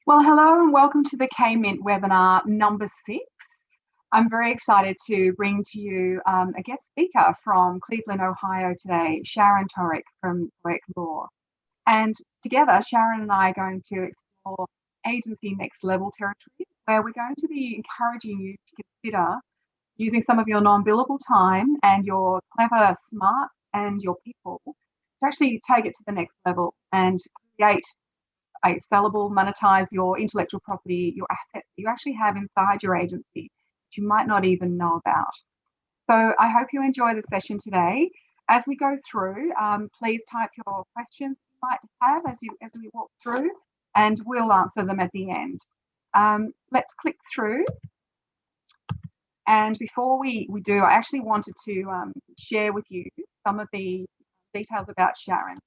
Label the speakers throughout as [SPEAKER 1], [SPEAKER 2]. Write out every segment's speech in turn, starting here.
[SPEAKER 1] Well, hello and welcome to the KMint webinar number 6. I'm very excited to bring to you a guest speaker from Cleveland, Ohio today, Sharon Toerek from Toerek Law. And together, Sharon and I are going to explore agency next level territory, where we're going to be encouraging you to consider using some of your non-billable time and your clever, smart, and your people to actually take it to the next level and create a sellable, monetize your intellectual property, your assets that you actually have inside your agency that you might not even know about. So I hope you enjoy the session today. As we go through, please type your questions you might have as we walk through, and we'll answer them at the end. Let's click through. And before we do, I actually wanted to share with you some of the details about Sharon.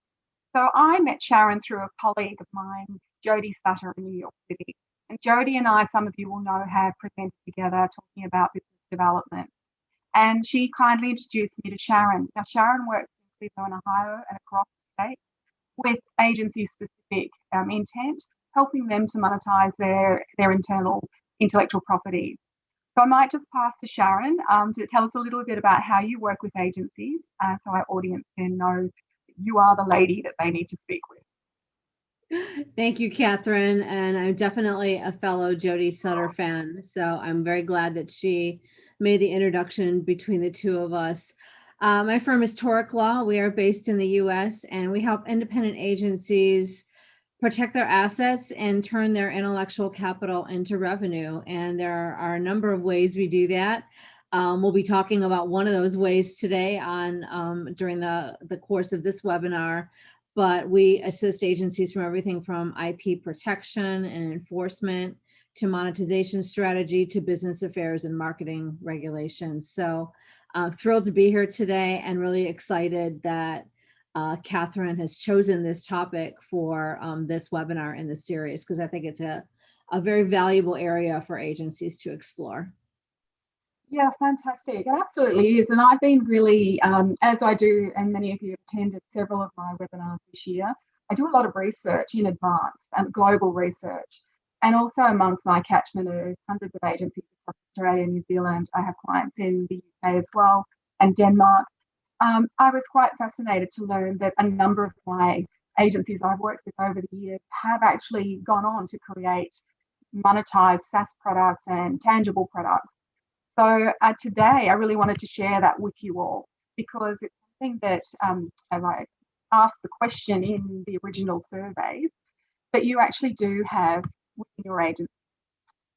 [SPEAKER 1] So I met Sharon through a colleague of mine, Jody Sutter in New York City. And Jody and I, some of you will know, have presented together talking about business development. And she kindly introduced me to Sharon. Now, Sharon works in Cleveland, Ohio and across the state with agency-specific intent, helping them to monetize their internal intellectual property. So I might just pass to Sharon to tell us a little bit about how you work with agencies so our audience can know you are the lady that they need to speak with.
[SPEAKER 2] Thank you, Kathryn. And I'm definitely a fellow Jody Sutter fan. So I'm very glad that she made the introduction between the two of us. My firm is Toerek Law. We are based in the US and we help independent agencies protect their assets and turn their intellectual capital into revenue. And there are a number of ways we do that. We'll be talking about one of those ways today during the course of this webinar, but we assist agencies from everything from IP protection and enforcement to monetization strategy to business affairs and marketing regulations. So thrilled to be here today and really excited that Kathryn has chosen this topic for this webinar in the series, because I think it's a very valuable area for agencies to explore.
[SPEAKER 1] Yeah, fantastic. It absolutely is. And I've been really, as I do, and many of you have attended several of my webinars this year, I do a lot of research in advance and global research. And also amongst my catchment of hundreds of agencies across Australia and New Zealand, I have clients in the UK as well and Denmark. I was quite fascinated to learn that a number of my agencies I've worked with over the years have actually gone on to create monetized SaaS products and tangible products. So today I really wanted to share that with you all, because it's something that, as I asked the question in the original surveys, that you actually do have within your agency.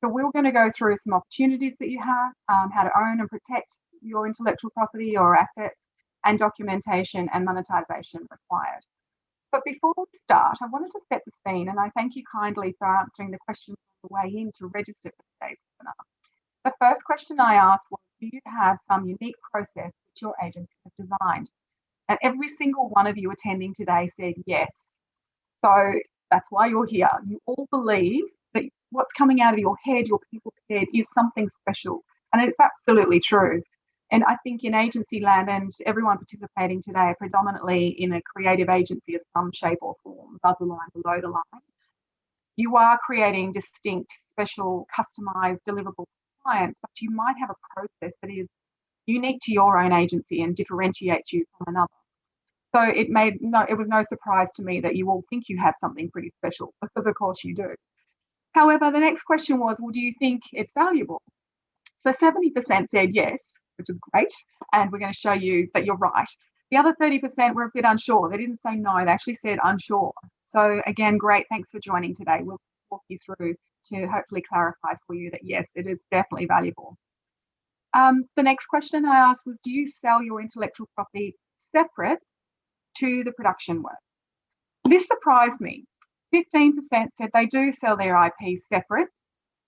[SPEAKER 1] So we're going to go through some opportunities that you have, how to own and protect your intellectual property or assets, and documentation and monetization required. But before we start, I wanted to set the scene, and I thank you kindly for answering the questions on the way in to register for today's webinar. The first question I asked was, do you have some unique process that your agency has designed? And every single one of you attending today said yes. So that's why you're here. You all believe that what's coming out of your head, your people's head, is something special. And it's absolutely true. And I think in agency land, and everyone participating today are predominantly in a creative agency of some shape or form, above the line, below the line. You are creating distinct, special, customized deliverables clients, but you might have a process that is unique to your own agency and differentiates you from another. So it was no surprise to me that you all think you have something pretty special, because of course you do. However, the next question was, well, do you think it's valuable? So 70% said yes, which is great, and we're going to show you that you're right. The other 30% were a bit unsure. They didn't say no, they actually said unsure. So again, great, thanks for joining today. We'll walk you through to hopefully clarify for you that yes, it is definitely valuable. The next question I asked was, do you sell your intellectual property separate to the production work? This surprised me. 15% said they do sell their IP separate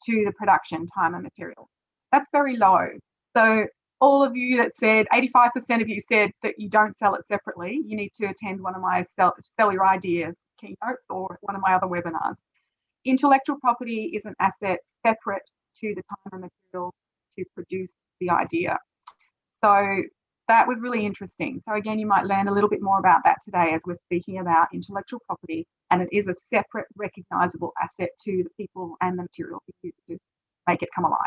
[SPEAKER 1] to the production time and material. That's very low. So all of you that said, 85% of you said that you don't sell it separately, you need to attend one of my Sell Your Ideas keynotes or one of my other webinars. Intellectual property is an asset separate to the time and material to produce the idea. So That was really interesting. So again, you might learn a little bit more about that today as we're speaking about intellectual property, and it is a separate recognizable asset to the people and the materials you use to make it come alive.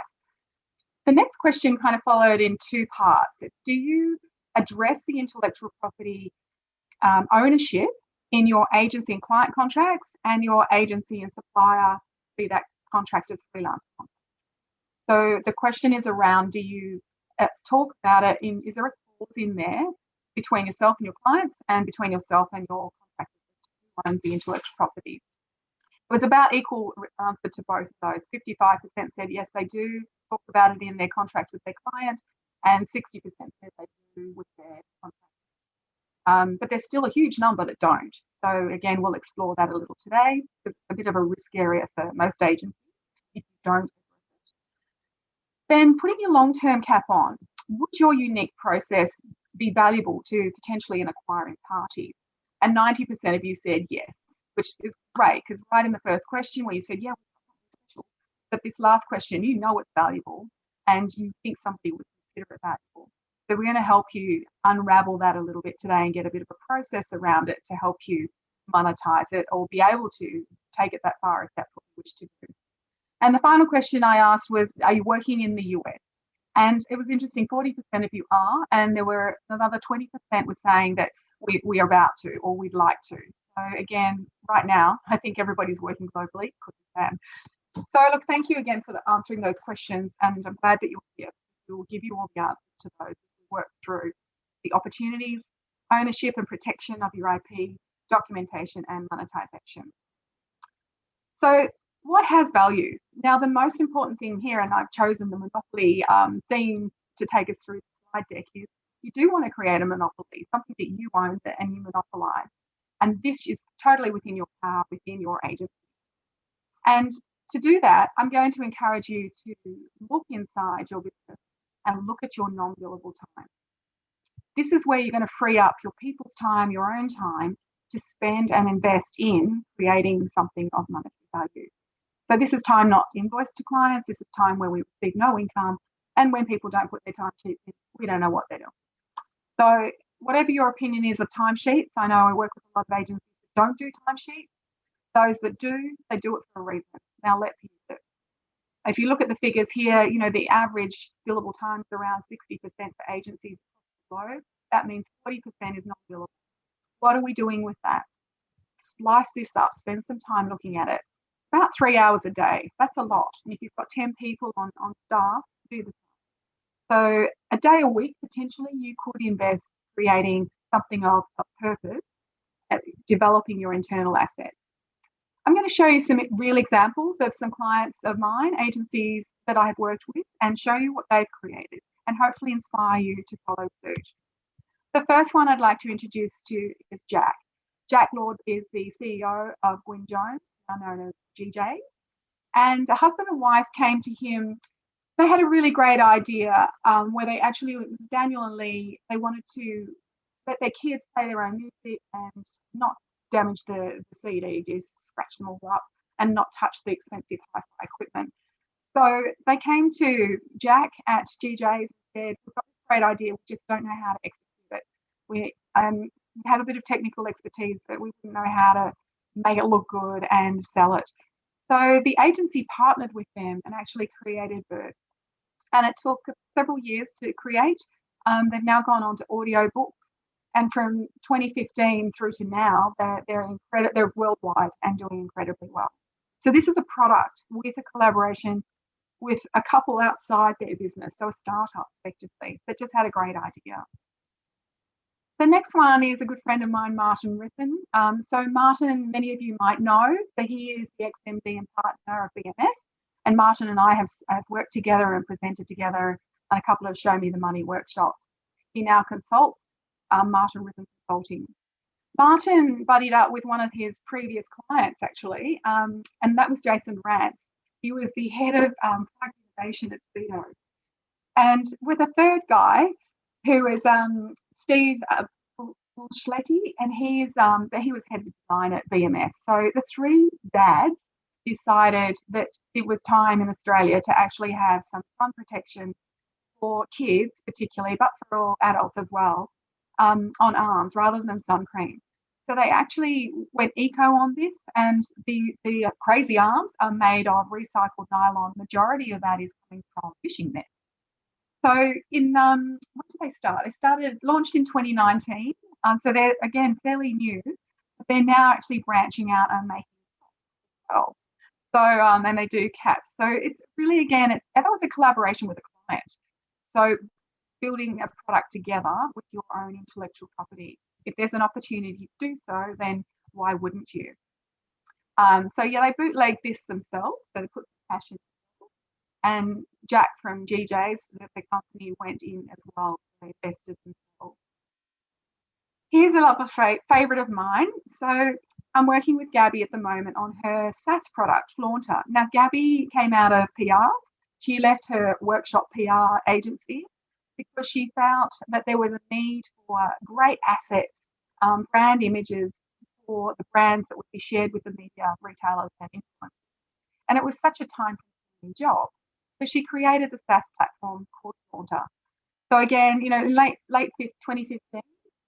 [SPEAKER 1] The next question kind of followed in two parts. Do you address the intellectual property ownership in your agency and client contracts and your agency and supplier, be that contractors, freelance contracts? So the question is around, do you talk about it is there a clause in there between yourself and your clients and between yourself and your contractors who owns the intellectual property? It was about equal answer to both of those. 55% said yes, they do talk about it in their contract with their client, and 60% said they do with their contract. But there's still a huge number that don't. So again, we'll explore that a little today. It's a bit of a risk area for most agencies if you don't. Then putting your long-term cap on, would your unique process be valuable to potentially an acquiring party? And 90% of you said yes, which is great, because right in the first question where you said, yeah, but this last question, you know it's valuable and you think somebody would consider it valuable. So we're going to help you unravel that a little bit today and get a bit of a process around it to help you monetize it or be able to take it that far if that's what you wish to do. And the final question I asked was, are you working in the US? And it was interesting, 40% of you are, and there were another 20% was saying that we are about to or we'd like to. So again, right now, I think everybody's working globally because we can. So look, thank you again for answering those questions, and I'm glad that you're here. We will give you all the answers to those as we work through the opportunities, ownership and protection of your IP, documentation and monetization. So what has value? Now, the most important thing here, and I've chosen the monopoly theme to take us through the slide deck, is you do want to create a monopoly, something that you own and you monopolize. And this is totally within your power, within your agency. And to do that, I'm going to encourage you to look inside your business and look at your non-billable time. This is where you're going to free up your people's time, your own time, to spend and invest in creating something of monetary value. So this is time not invoiced to clients. This is time where we receive no income. And when people don't put their timesheets in, we don't know what they're doing. So whatever your opinion is of timesheets, I know I work with a lot of agencies that don't do timesheets. Those that do, they do it for a reason. Now let's use it. If you look at the figures here, you know, the average billable time is around 60% for agencies below. That means 40% is not billable. What are we doing with that? Splice this up, spend some time looking at it. About 3 hours a day, that's a lot. And if you've got 10 people on staff, do the same. So a day a week, potentially, you could invest creating something of purpose, at developing your internal assets. I'm going to show you some real examples of some clients of mine, agencies that I have worked with, and show you what they've created and hopefully inspire you to follow suit. The first one I'd like to introduce to you is Jack. Jack Lord is the CEO of Gwyn Jones, now known as GJ. And a husband and wife came to him. They had a really great idea where they actually, it was Daniel and Lee, they wanted to let their kids play their own music and not damage the CD discs, scratch them all up, and not touch the expensive hi-fi equipment. So they came to Jack at GJ's and said, we've got this great idea, we just don't know how to execute it. We have a bit of technical expertise, but we didn't know how to make it look good and sell it. So the agency partnered with them and actually created Bird. And it took several years to create. They've now gone on to audio books. And from 2015 through to now, they're worldwide and doing incredibly well. So this is a product with a collaboration with a couple outside their business, so a startup effectively, that just had a great idea. The next one is a good friend of mine, Martin Griffin. So Martin, many of you might know that he is the ex-MD and partner of BMF. And Martin and I have worked together and presented together on a couple of Show Me the Money workshops. He now consults Martin Griffin Consulting. Martin buddied up with one of his previous clients, actually, and that was Jason Rance. He was the head of product innovation at Speedo. And with a third guy who is Steve Schletty, and he was head of design at BMS. So the three dads decided that it was time in Australia to actually have some fund protection for kids particularly, but for all adults as well, on arms rather than sun cream. So they actually went eco on this, and the crazy arms are made of recycled nylon. Majority of that is coming from fishing nets. So in when did they start? They launched in 2019. So they're again fairly new, but they're now actually branching out and making well. So and they do caps. So it's really that was a collaboration with a client. So building a product together with your own intellectual property. If there's an opportunity to do so, then why wouldn't you? So yeah, they bootleg this themselves. So they put some cash in. And Jack from GJ's, the company, went in as well. They invested themselves. Here's a favourite of mine. So I'm working with Gabby at the moment on her SaaS product, Flaunter. Now, Gabby came out of PR. She left her workshop PR agency because she felt that there was a need for great assets, brand images for the brands that would be shared with the media, retailers and influencers. And it was such a time-consuming job. So she created the SaaS platform called Flaunter. So again, late 2015,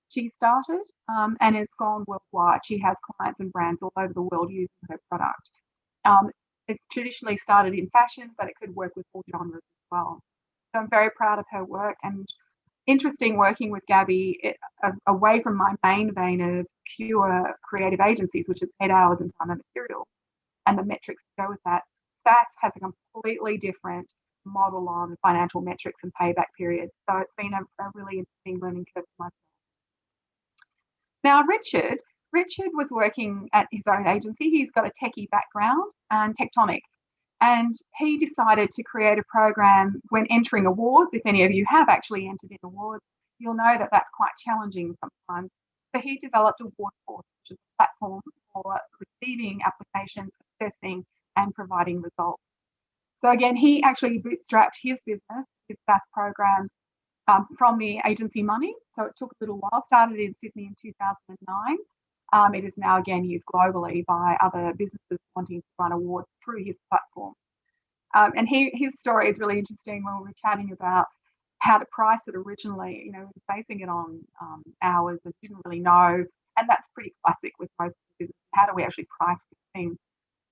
[SPEAKER 1] she started, and it's gone worldwide. She has clients and brands all over the world using her product. It traditionally started in fashion, but it could work with all genres as well. So I'm very proud of her work, and interesting working with Gabby away from my main vein of pure creative agencies, which is 8 hours and time and material, and the metrics that go with that. SaaS has a completely different model on financial metrics and payback periods. So it's been a really interesting learning curve for myself. Now, Richard was working at his own agency. He's got a techie background and Tectonic. And he decided to create a program when entering awards. If any of you have actually entered in awards, you'll know that that's quite challenging sometimes. So he developed Award Force, which is a platform for receiving applications, assessing, and providing results. So again, he actually bootstrapped his business, his SaaS program, from the agency money. So it took a little while. Started in Sydney in 2009. It is now again used globally by other businesses wanting to run awards through his platform. And his story is really interesting when we were chatting about how to price it originally. He was basing it on hours and didn't really know. And that's pretty classic with most businesses. How do we actually price this thing?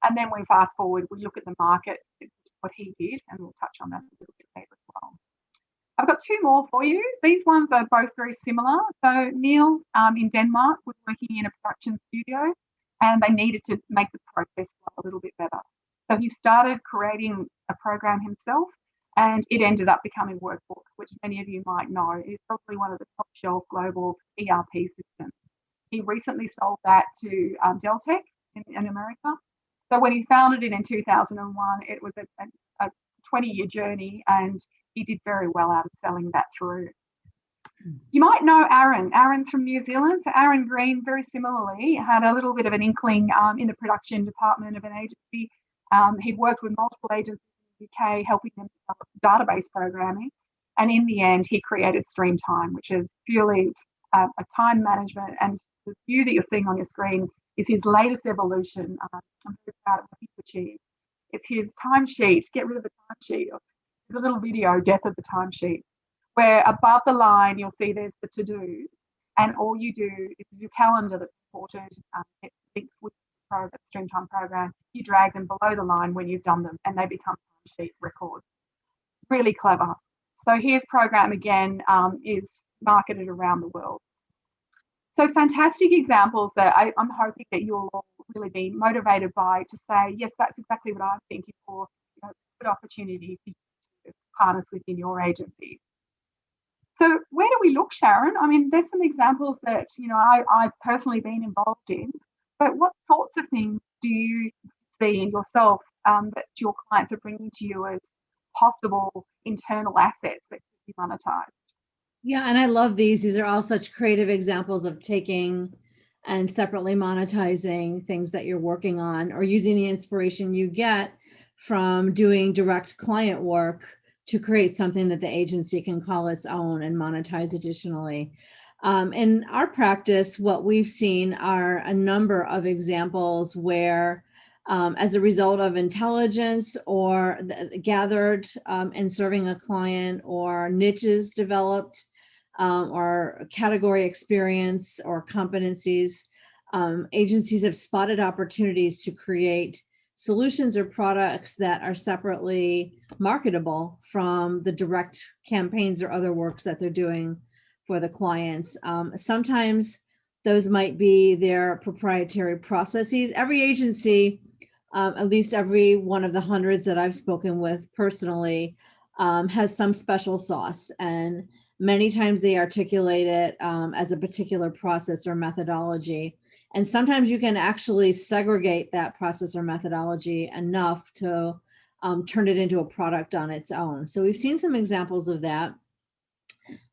[SPEAKER 1] And then we fast forward, we look at the market, what he did, and we'll touch on that a little bit later as well. I've got two more for you. These ones are both very similar. So Niels in Denmark was working in a production studio, and they needed to make the process a little bit better. So he started creating a program himself, and it ended up becoming Workbook, which many of you might know is probably one of the top shelf global ERP systems. He recently sold that to Deltek in America. So when he founded it in 2001, it was a 20-year journey, and he did very well out of selling that through. You might know Aaron. Aaron's from New Zealand. So Aaron Green, very similarly, had a little bit of an inkling in the production department of an agency. He'd worked with multiple agencies in the UK, helping them develop database programming. And in the end, he created Streamtime, which is purely a time management. And the view that you're seeing on your screen is his latest evolution. I'm very proud of what he's achieved. It's his timesheet. Get rid of the timesheet. There's a little video, Death of the Timesheet, where above the line you'll see there's the to-do, and all you do is your calendar that's important. It links with the Streamtime program. You drag them below the line when you've done them, and they become timesheet records. Really clever. So his program again is marketed around the world. So fantastic examples that I'm hoping that you'll all really be motivated by to say, yes, that's exactly what I'm thinking for. Good opportunity to harness within your agency. So where do we look, Sharon? I mean, there's some examples that, I've personally been involved in, but what sorts of things do you see in yourself that your clients are bringing to you as possible internal assets that could be monetized?
[SPEAKER 2] Yeah, and I love these. These are all such creative examples of taking and separately monetizing things that you're working on, or using the inspiration you get from doing direct client work to create something that the agency can call its own and monetize additionally. In our practice, what we've seen are a number of examples where as a result of intelligence or gathered in serving a client, or niches developed, or category experience or competencies. Agencies have spotted opportunities to create solutions or products that are separately marketable from the direct campaigns or other works that they're doing for the clients. Sometimes those might be their proprietary processes. Every agency, at least every one of the hundreds that I've spoken with personally, has some special sauce, and many times they articulate it as a particular process or methodology. And sometimes you can actually segregate that process or methodology enough to turn it into a product on its own. So we've seen some examples of that.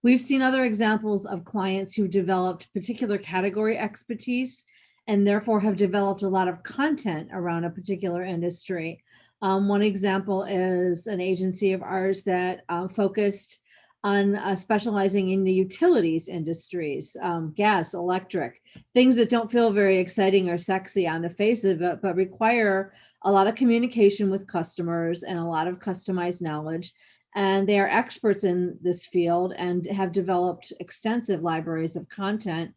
[SPEAKER 2] We've seen other examples of clients who developed particular category expertise and therefore have developed a lot of content around a particular industry. One example is an agency of ours that focused on specializing in the utilities industries, gas, electric, things that don't feel very exciting or sexy on the face of it, but require a lot of communication with customers and a lot of customized knowledge. And they are experts in this field and have developed extensive libraries of content.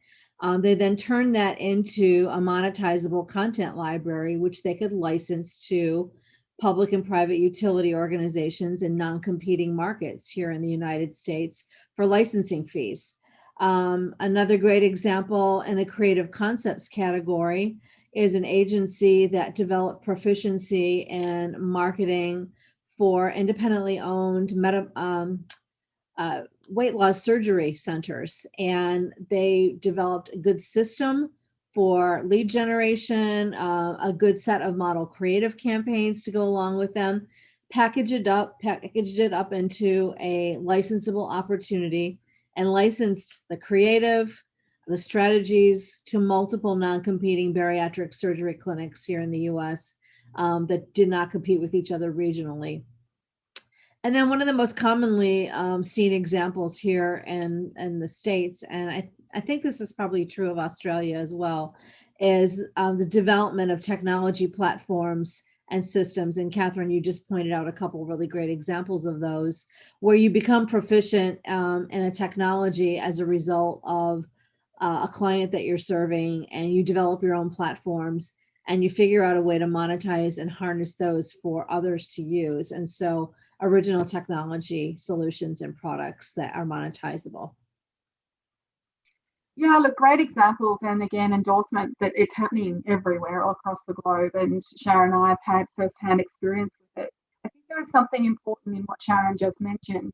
[SPEAKER 2] They then turn that into a monetizable content library, which they could license to public and private utility organizations in non-competing markets here in the United States for licensing fees. Another great example in the creative concepts category is an agency that developed proficiency in marketing for independently owned weight loss surgery centers. And they developed a good system for lead generation, a good set of model creative campaigns to go along with them, packaged it up into a licensable opportunity, and licensed the creative, the strategies to multiple non-competing bariatric surgery clinics here in the US that did not compete with each other regionally. And then one of the most commonly seen examples here in the States, and I think this is probably true of Australia as well, is the development of technology platforms and systems. And Kathryn, you just pointed out a couple of really great examples of those, where you become proficient in a technology as a result of a client that you're serving, and you develop your own platforms, and you figure out a way to monetize and harness those for others to use. And so original technology solutions and products that are monetizable.
[SPEAKER 1] Yeah, look, great examples, and again, endorsement that it's happening everywhere all across the globe. And Sharon and I have had firsthand experience with it. I think there was something important in what Sharon just mentioned,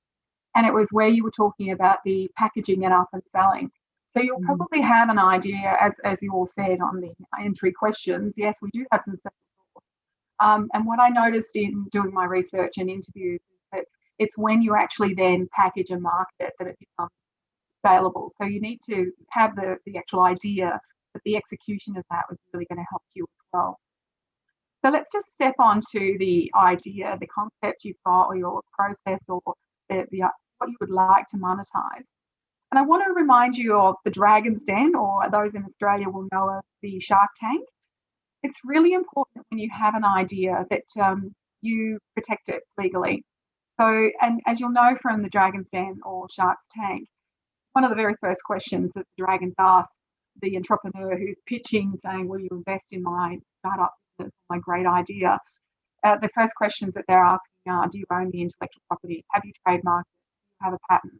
[SPEAKER 1] and it was where you were talking about the packaging it up and selling. So you'll probably have an idea, as you all said on the entry questions. Yes, we do have some and what I noticed in doing my research and interviews is that it's when you actually then package and market it that it becomes saleable. So you need to have the actual idea, but the execution of that was really going to help you as well. So let's just step on to the idea, the concept you've got, or your process, or what you would like to monetize. And I want to remind you of the Dragon's Den, or those in Australia will know of the Shark Tank. It's really important when you have an idea that you protect it legally. So, and as you'll know from the Dragon's Den or Shark's Tank, one of the very first questions that the dragons ask the entrepreneur who's pitching, saying, will you invest in my startup business, my great idea? The first questions that they're asking are, do you own the intellectual property? Have you trademarked it? Do you have a patent?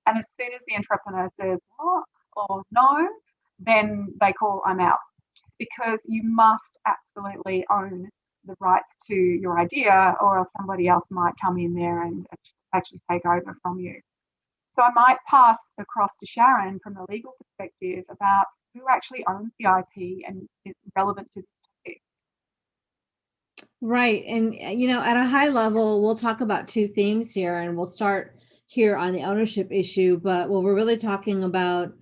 [SPEAKER 1] And as soon as the entrepreneur says, what, or no, then they call, I'm out. Because you must absolutely own the rights to your idea, or else somebody else might come in there and actually take over from you. So I might pass across to Sharon from a legal perspective about who actually owns the IP and is relevant to this topic.
[SPEAKER 2] Right. And, at a high level, we'll talk about two themes here, and we'll start here on the ownership issue. But what we're really talking about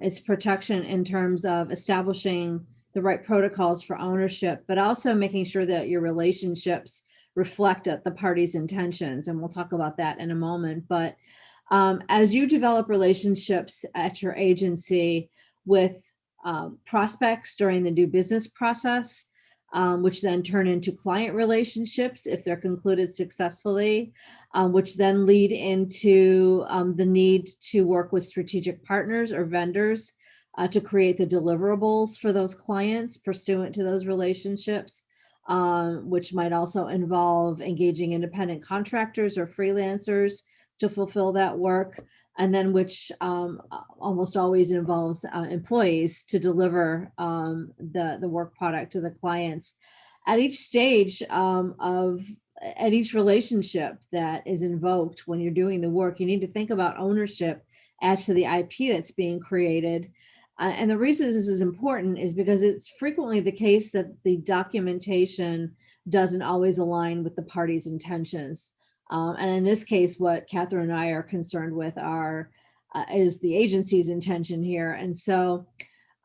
[SPEAKER 2] is protection in terms of establishing the right protocols for ownership, but also making sure that your relationships reflect the parties' intentions. And we'll talk about that in a moment. But as you develop relationships at your agency with prospects during the new business process, which then turn into client relationships if they're concluded successfully, which then lead into the need to work with strategic partners or vendors to create the deliverables for those clients pursuant to those relationships, which might also involve engaging independent contractors or freelancers to fulfill that work, and then which almost always involves employees to deliver the work product to the clients. At each stage at each relationship that is invoked when you're doing the work, you need to think about ownership as to the IP that's being created. And the reason this is important is because it's frequently the case that the documentation doesn't always align with the party's intentions. And in this case, what Kathryn and I are concerned with is the agency's intention here. And so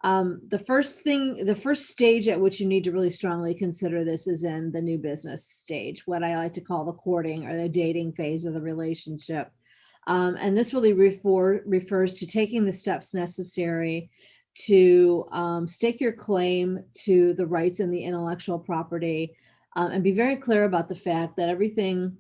[SPEAKER 2] the first stage at which you need to really strongly consider this is in the new business stage, what I like to call the courting or the dating phase of the relationship. And this really refers to taking the steps necessary to stake your claim to the rights and the intellectual property, and be very clear about the fact that everything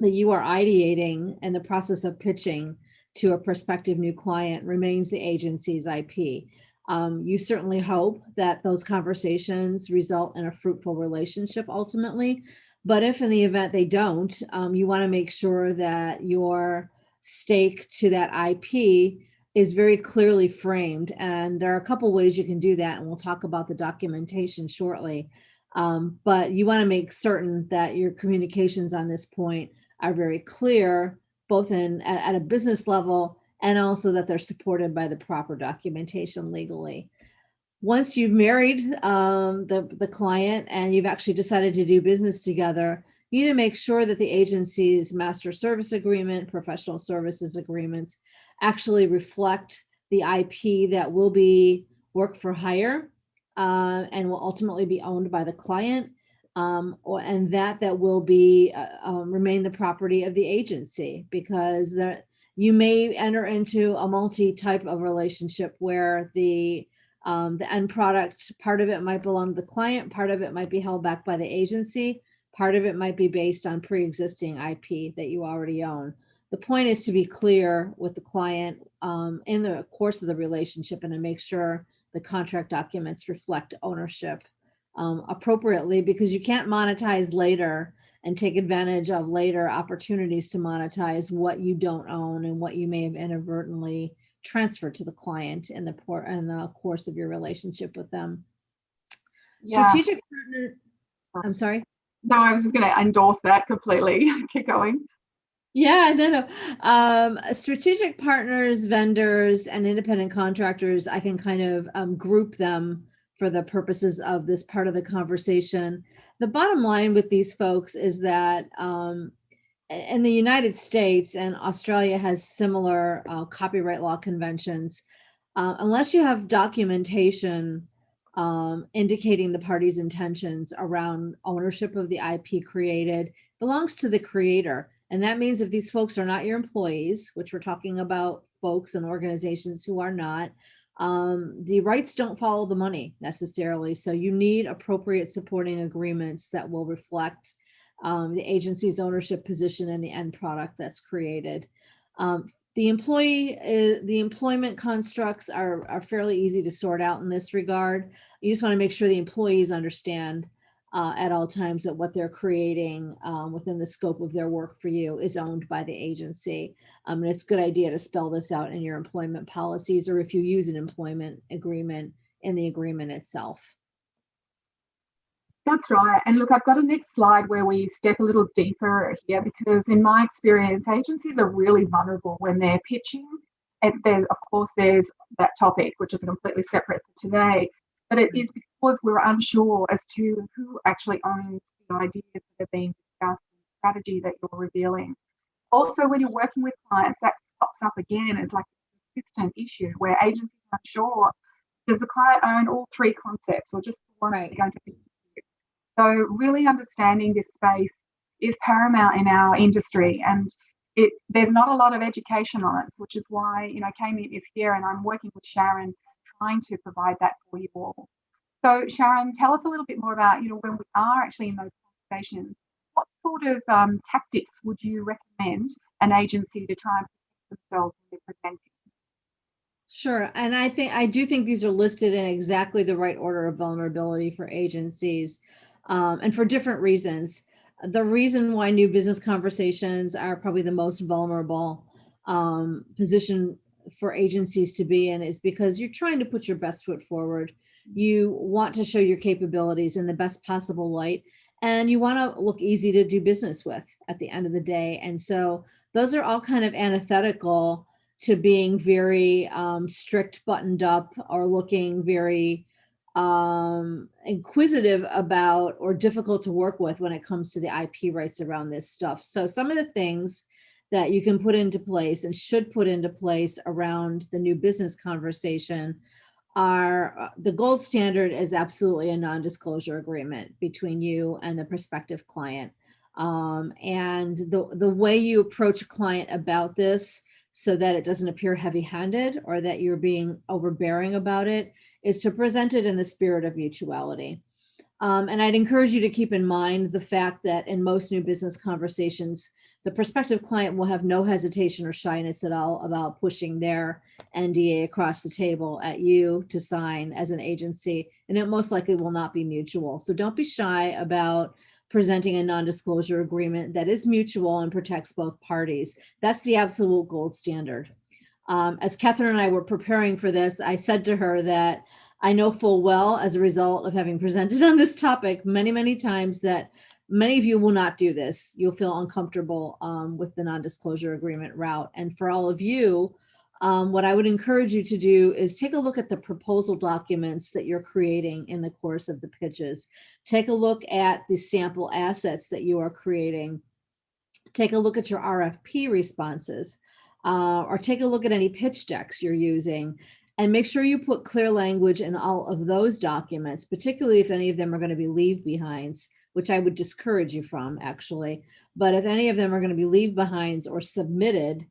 [SPEAKER 2] that you are ideating and the process of pitching to a prospective new client remains the agency's IP. You certainly hope that those conversations result in a fruitful relationship ultimately, but if in the event they don't, you want to make sure that your stake to that IP is very clearly framed. And there are a couple ways you can do that, and we'll talk about the documentation shortly. But you want to make certain that your communications on this point are very clear, both at a business level, and also that they're supported by the proper documentation legally. Once you've married the client and you've actually decided to do business together, you need to make sure that the agency's master service agreement, professional services agreements actually reflect the IP that will be work for hire and will ultimately be owned by the client, and that will be remain the property of the agency, because you may enter into a multi-type of relationship where the end product, part of it might belong to the client, part of it might be held back by the agency, part of it might be based on pre-existing IP that you already own. The point is to be clear with the client in the course of the relationship and to make sure the contract documents reflect ownership appropriately, because you can't monetize later and take advantage of later opportunities to monetize what you don't own and what you may have inadvertently transferred to the client in the course of your relationship with them.
[SPEAKER 1] Yeah.
[SPEAKER 2] Strategic partner, I'm sorry.
[SPEAKER 1] No, I was just going to endorse that completely. Keep going.
[SPEAKER 2] Yeah, no. Strategic partners, vendors, and independent contractors, I can kind of group them for the purposes of this part of the conversation. The bottom line with these folks is that in the United States, and Australia has similar copyright law conventions, unless you have documentation indicating the party's intentions around ownership of the IP created, belongs to the creator. And that means if these folks are not your employees, which we're talking about folks and organizations who are not, the rights don't follow the money necessarily. So you need appropriate supporting agreements that will reflect the agency's ownership position in the end product that's created. The employment constructs are fairly easy to sort out in this regard. You just want to make sure the employees understand at all times that what they're creating within the scope of their work for you is owned by the agency. And it's a good idea to spell this out in your employment policies, or if you use an employment agreement, in the agreement itself.
[SPEAKER 1] That's right. And look, I've got a next slide where we step a little deeper here, because in my experience, agencies are really vulnerable when they're pitching. And of course, there's that topic, which is completely separate for today, but it is because we're unsure as to who actually owns the ideas that are being discussed, the strategy that you're revealing. Also, when you're working with clients, that pops up again as like a consistent issue where agencies are unsure, does the client own all three concepts or just the one that they're going to execute? So really understanding this space is paramount in our industry, and there's not a lot of education on it, which is why KMint is here, and I'm working with Sharon trying to provide that for you all. So Sharon, tell us a little bit more about, when we are actually in those conversations, what sort of tactics would you recommend an agency to try and protect themselves when they're presenting?
[SPEAKER 2] Sure. And I do think these are listed in exactly the right order of vulnerability for agencies, and for different reasons. The reason why new business conversations are probably the most vulnerable position for agencies to be in is because you're trying to put your best foot forward. You want to show your capabilities in the best possible light, and you want to look easy to do business with at the end of the day. And so those are all kind of antithetical to being very strict, buttoned up, or looking very inquisitive about or difficult to work with when it comes to the IP rights around this stuff. So some of the things that you can put into place and should put into place around the new business conversation are the gold standard is absolutely a non-disclosure agreement between you and the prospective client. And the way you approach a client about this so that it doesn't appear heavy-handed or that you're being overbearing about it is to present it in the spirit of mutuality. And I'd encourage you to keep in mind the fact that in most new business conversations, the prospective client will have no hesitation or shyness at all about pushing their NDA across the table at you to sign as an agency, and it most likely will not be mutual. So don't be shy about presenting a non-disclosure agreement that is mutual and protects both parties. That's the absolute gold standard. As Kathryn and I were preparing for this, I said to her that I know full well, as a result of having presented on this topic many, many times, that many of you will not do this. You'll feel uncomfortable with the non-disclosure agreement route. And for all of you, what I would encourage you to do is take a look at the proposal documents that you're creating in the course of the pitches. Take a look at the sample assets that you are creating. Take a look at your RFP responses, or take a look at any pitch decks you're using, and make sure you put clear language in all of those documents, particularly if any of them are going to be leave behinds, which I would discourage you from, actually. But if any of them are going to be leave behinds or submitted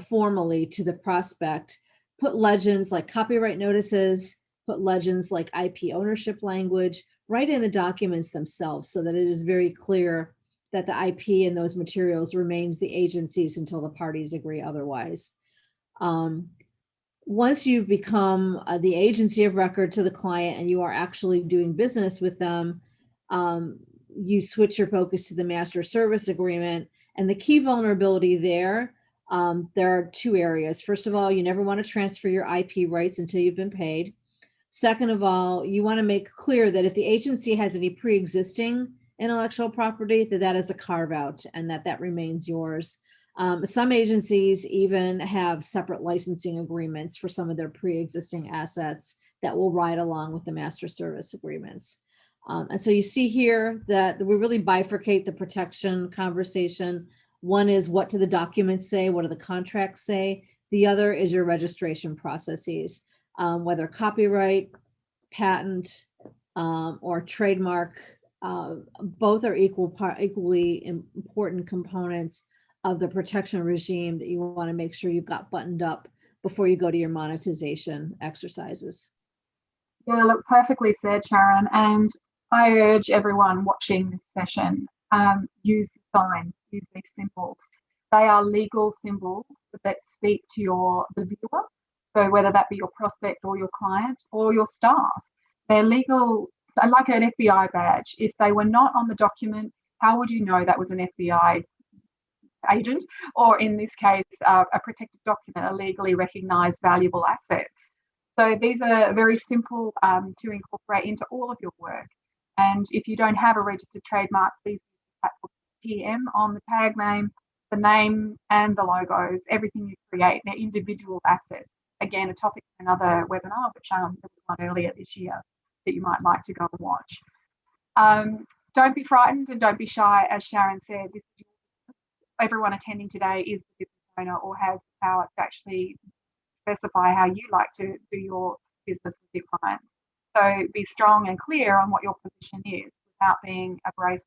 [SPEAKER 2] formally to the prospect, put legends like copyright notices, put legends like IP ownership language right in the documents themselves so that it is very clear that the IP in those materials remains the agency's until the parties agree otherwise. Once you've become the agency of record to the client and you are actually doing business with them, you switch your focus to the master service agreement. And the key vulnerability there are two areas. First of all, you never want to transfer your IP rights until you've been paid. Second of all, you want to make clear that if the agency has any pre-existing intellectual property, that is a carve out and that remains yours. Some agencies even have separate licensing agreements for some of their pre-existing assets that will ride along with the master service agreements. And so you see here that we really bifurcate the protection conversation. One is, what do the documents say? What do the contracts say? The other is your registration processes, whether copyright, patent, or trademark. Both are equally important components of the protection regime that you want to make sure you've got buttoned up before you go to your monetization exercises.
[SPEAKER 1] Yeah, look, perfectly said, Sharon. And I urge everyone watching this session, use the signs, use these symbols. They are legal symbols that speak to the viewer. So whether that be your prospect or your client or your staff, they're legal, like an FBI badge. If they were not on the document, how would you know that was an FBI agent, or in this case, a protected document, a legally recognized valuable asset? So these are very simple to incorporate into all of your work. And if you don't have a registered trademark, please PM on the tag name, the name and the logos, everything you create, they're individual assets. Again, a topic for another webinar, which there was one earlier this year that you might like to go and watch. Don't be frightened and don't be shy. As Sharon said, everyone attending today is the business owner or has the power to actually specify how you like to do your business with your clients. So be strong and clear on what your position is without being abrasive.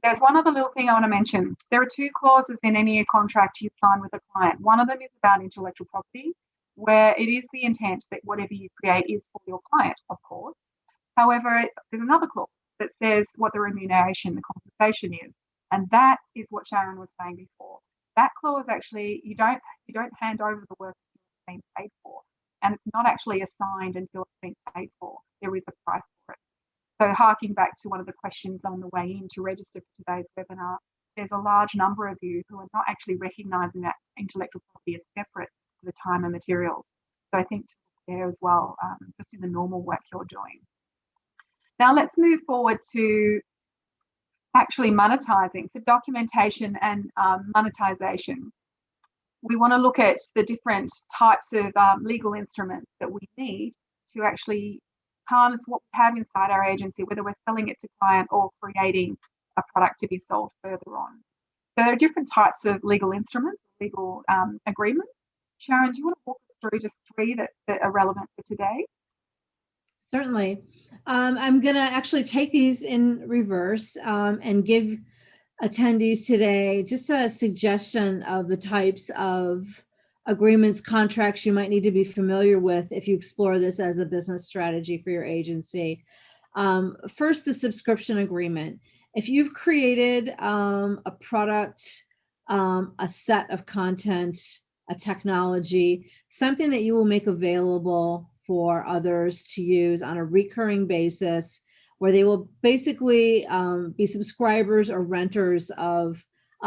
[SPEAKER 1] There's one other little thing I want to mention. There are two clauses in any contract you sign with a client. One of them is about intellectual property, where it is the intent that whatever you create is for your client, of course. However, there's another clause that says what the remuneration, the compensation is, and that is what Sharon was saying before. That clause actually, you don't hand over the work until it's been paid for, and it's not actually assigned until it's been paid for. There is a price for it. So harking back to one of the questions on the way in to register for today's webinar, there's a large number of you who are not actually recognising that intellectual property is separate to the time and materials. So I think there as well, just in the normal work you're doing. Now let's move forward to actually monetizing, so documentation and monetization. We want to look at the different types of legal instruments that we need to actually harness what we have inside our agency, whether we're selling it to client or creating a product to be sold further on. So there are different types of legal instruments, legal agreements. Sharon, do you want to walk us through just 3 that are relevant for today?
[SPEAKER 2] Certainly. I'm going to actually take these in reverse and give attendees today just a suggestion of the types of agreements, contracts you might need to be familiar with if you explore this as a business strategy for your agency. First, the subscription agreement. If you've created a product, a set of content, a technology, something that you will make available for others to use on a recurring basis, where they will basically be subscribers or renters of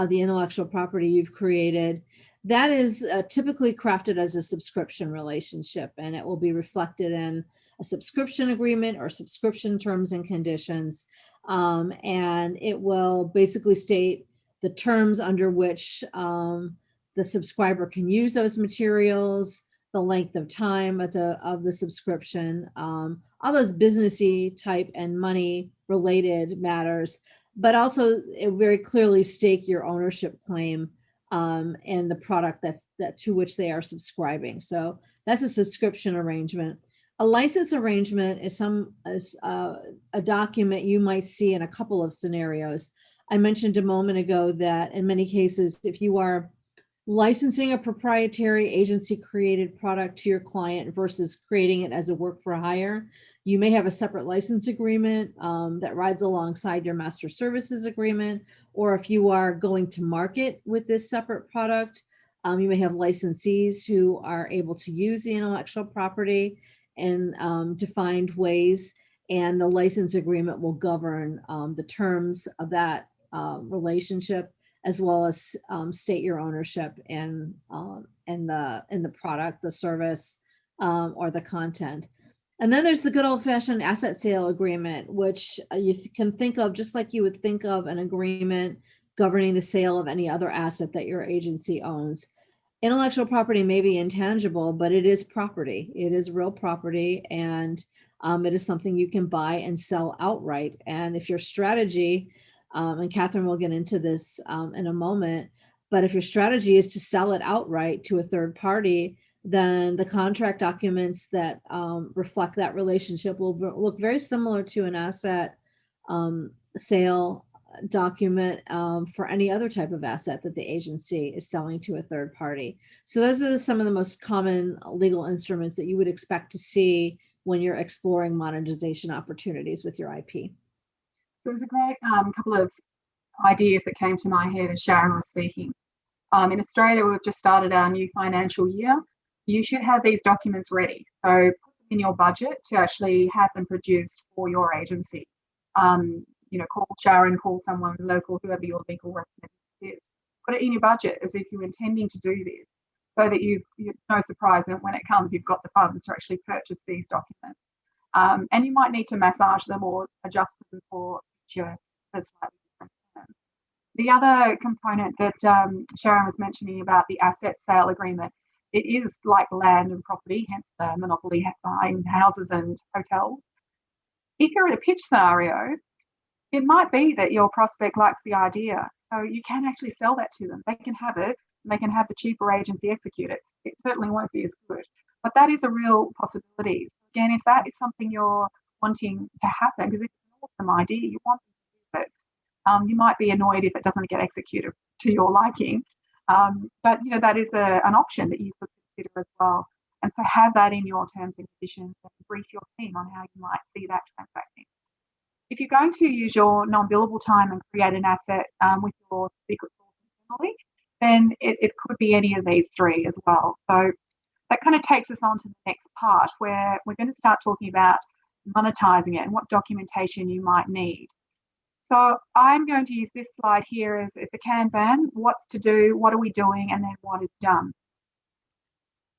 [SPEAKER 2] the intellectual property you've created, that is typically crafted as a subscription relationship, and it will be reflected in a subscription agreement or subscription terms and conditions. And it will basically state the terms under which the subscriber can use those materials, the length of time of the subscription, all those businessy type and money related matters, but also it very clearly stake your ownership claim and the product that to which they are subscribing. So that's a subscription arrangement. A license arrangement is a document you might see in a couple of scenarios. I mentioned a moment ago that in many cases, if you are licensing a proprietary agency created product to your client versus creating it as a work for hire, you may have a separate license agreement that rides alongside your master services agreement. Or if you are going to market with this separate product, you may have licensees who are able to use the intellectual property in defined ways, and the license agreement will govern the terms of that relationship, as well as state your ownership in the product, the service, or the content. And then there's the good old-fashioned asset sale agreement, which you can think of just like you would think of an agreement governing the sale of any other asset that your agency owns. Intellectual property may be intangible, but it is property. It is real property, and it is something you can buy and sell outright. And if your strategy, and Kathryn will get into this in a moment, but if your strategy is to sell it outright to a third party, then the contract documents that reflect that relationship will look very similar to an asset sale document for any other type of asset that the agency is selling to a third party. So those are some of the most common legal instruments that you would expect to see when you're exploring monetization opportunities with your IP.
[SPEAKER 1] So there's a great couple of ideas that came to my head as Sharon was speaking. In Australia, we've just started our new financial year. You should have these documents ready. So put them in your budget to actually have them produced for your agency. Call Sharon, call someone local, whoever your legal representative is. Put it in your budget as if you're intending to do this, so that you're no surprise that when it comes, you've got the funds to actually purchase these documents. And you might need to massage them or adjust them for future slightly different terms. The other component that Sharon was mentioning about the asset sale agreement, it is like land and property, hence the monopoly buying houses and hotels. If you're in a pitch scenario, it might be that your prospect likes the idea, so you can actually sell that to them. They can have it, and they can have the cheaper agency execute it. It certainly won't be as good, but that is a real possibility. Again, if that is something you're wanting to happen, because it's an awesome idea, you want to use it. You might be annoyed if it doesn't get executed to your liking, but that is an option that you could consider as well. And so have that in your terms and conditions and brief your team on how you might see that transacting. If you're going to use your non-billable time and create an asset with your secret sauce internally, then it could be any of these three as well. So that kind of takes us on to the next part, where we're going to start talking about monetizing it and what documentation you might need. So I'm going to use this slide here as a Kanban, what's to do, what are we doing, and then what is done.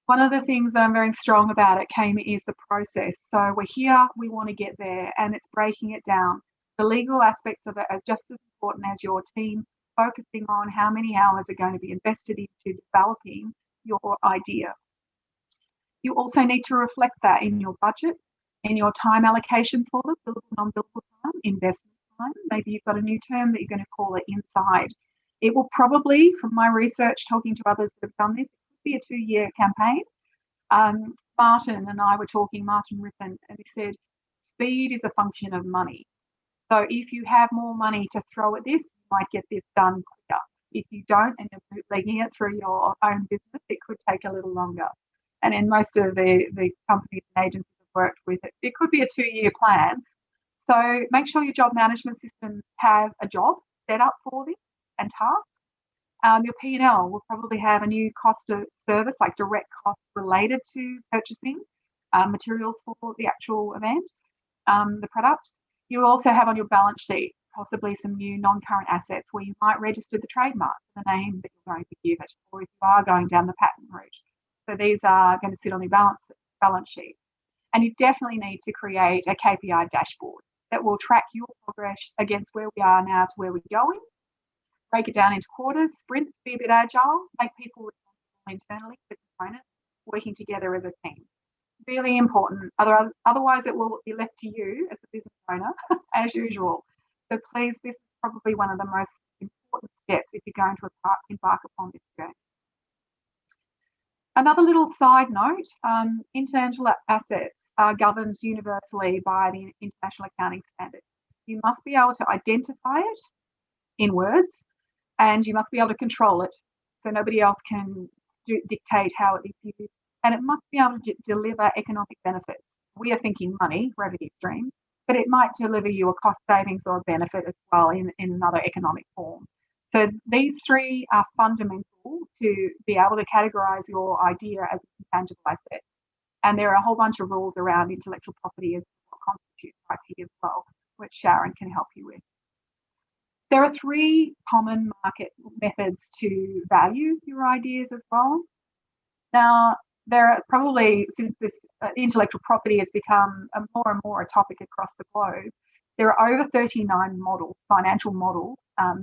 [SPEAKER 1] One of the things that I'm very strong about at KMint is the process. So we're here, we want to get there, and it's breaking it down. The legal aspects of it are just as important as your team focusing on how many hours are going to be invested into developing your idea. You also need to reflect that in your budget, in your time allocations for them, billable, non-billable time, investment time. Maybe you've got a new term that you're going to call it inside. It will probably, from my research, talking to others that have done this, it could be a 2-year campaign. Martin and I were talking, Martin Griffin, and he said, speed is a function of money. So if you have more money to throw at this, you might get this done quicker. If you don't, and you're bootlegging it through your own business, it could take a little longer. And in most of the companies and agencies I've worked with, it could be a 2-year plan. So make sure your job management systems have a job set up for this and tasks. Your P&L will probably have a new cost of service, like direct costs related to purchasing materials for the actual event, the product. You'll also have on your balance sheet possibly some new non-current assets where you might register the trademark, the name that you're going to give it, or if you are going down the patent route. So these are going to sit on your balance sheet. And you definitely need to create a KPI dashboard that will track your progress against where we are now to where we're going. Break it down into quarters, sprints, be a bit agile, make people responsible internally for components, working together as a team. Really important. Otherwise, it will be left to you as a business owner, as usual. So please, this is probably one of the most important steps if you're going to embark upon this journey. Another little side note, intangible assets are governed universally by the International Accounting Standards. You must be able to identify it in words, and you must be able to control it so nobody else can dictate how it is used. And it must be able to deliver economic benefits. We are thinking money, revenue streams, but it might deliver you a cost savings or a benefit as well in another economic form. So these three are fundamental to be able to categorize your idea as an intangible asset. And there are a whole bunch of rules around intellectual property as what constitutes IP as well, which Sharon can help you with. There are 3 common market methods to value your ideas as well. Now, there are probably, since this intellectual property has become more and more a topic across the globe, there are over 39 models, financial models.